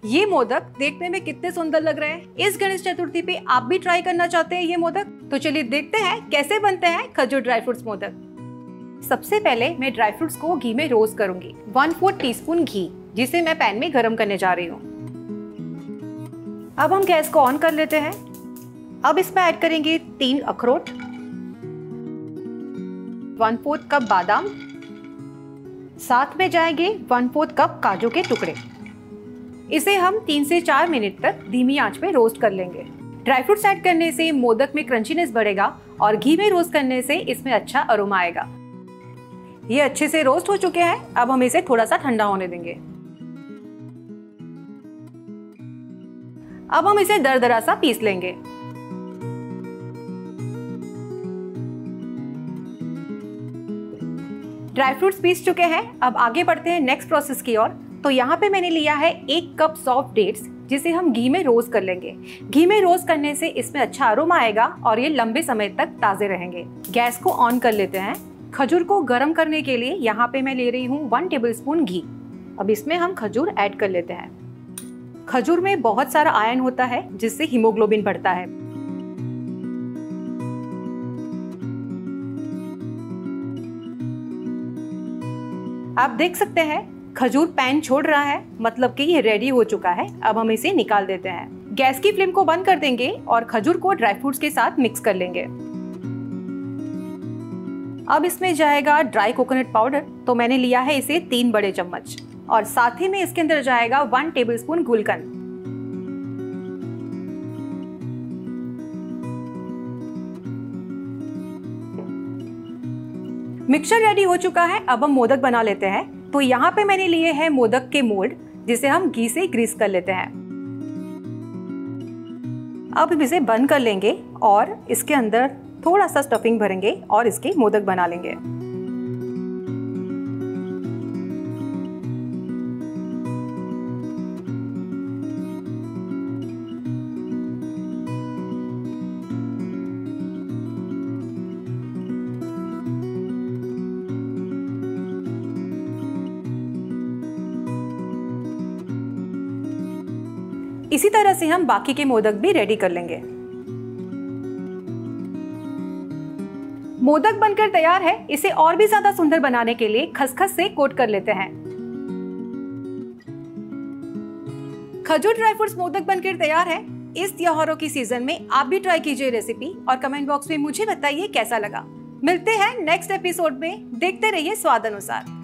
ये मोदक देखने में कितने सुंदर लग रहे हैं। इस गणेश चतुर्थी पे आप भी ट्राई करना चाहते हैं ये मोदक? तो चलिए देखते हैं कैसे बनते हैं खजूर ड्राई फ्रूट्स मोदक। सबसे पहले मैं ड्राई फ्रूट्स को घी में रोस्ट करूंगी। 1/4 टीस्पून घी, जिसे मैं पैन में गरम करने जा रही हूँ। अब हम गैस को ऑन कर लेते हैं। अब इसमें ऐड करेंगे 3 अखरोट, 1/4 कप बादाम, साथ में जाएंगे 1/4 कप काजू के टुकड़े। इसे हम 3 से 4 मिनट तक धीमी आंच पे रोस्ट कर लेंगे। ड्राई फ्रूट्स ऐड करने से मोदक में क्रंचीनेस बढ़ेगा और घी में रोस्ट करने से इसमें अच्छा अरोमा आएगा। ये अच्छे से रोस्ट हो चुके हैं। अब हम इसे थोड़ा सा ठंडा होने देंगे। अब हम इसे दरदरा सा पीस लेंगे। ड्राई फ्रूट्स पीस चुके हैं। अब आगे बढ़ते हैं नेक्स्ट प्रोसेस की ओर। तो यहाँ पे मैंने लिया है 1 कप सॉफ्ट डेट्स, जिसे हम घी में रोस्ट कर लेंगे। घी में रोस्ट करने से इसमें अच्छा अरोमा आएगा और ये लंबे समय तक ताजे रहेंगे। गैस को ऑन कर लेते हैं। खजूर को गर्म करने के लिए यहाँ पे मैं ले रही हूँ 1 टेबलस्पून घी। अब इसमें हम खजूर ऐड कर लेते हैं। खजूर में बहुत सारा आयरन होता है, जिससे हीमोग्लोबिन बढ़ता है। आप देख सकते हैं खजूर पैन छोड़ रहा है, मतलब कि ये रेडी हो चुका है। अब हम इसे निकाल देते हैं। गैस की फ्लेम को बंद कर देंगे और खजूर को ड्राई फ्रूट्स के साथ मिक्स कर लेंगे। अब इसमें जाएगा ड्राई कोकोनट पाउडर। तो मैंने लिया है इसे 3 बड़े चम्मच, और साथ ही में इसके अंदर जाएगा 1 टेबलस्पून गुलकंद। मिक्सचर रेडी हो चुका है। अब हम मोदक बना लेते हैं। तो यहाँ पे मैंने लिए हैं मोदक के मोल्ड, जिसे हम घी से ग्रीस कर लेते हैं। अब हम इसे बंद कर लेंगे और इसके अंदर थोड़ा सा स्टफिंग भरेंगे और इसके मोदक बना लेंगे। इसी तरह से हम बाकी के मोदक भी रेडी कर लेंगे। मोदक बनकर तैयार है। इसे और भी ज्यादा सुंदर बनाने के लिए खसखस से कोट कर लेते हैं। खजूर ड्राई फ्रूट्स मोदक बनकर तैयार है। इस त्योहारों की सीजन में आप भी ट्राई कीजिए रेसिपी और कमेंट बॉक्स में मुझे बताइए कैसा लगा। मिलते हैं नेक्स्ट एपिसोड में। देखते रहिए स्वाद अनुसार।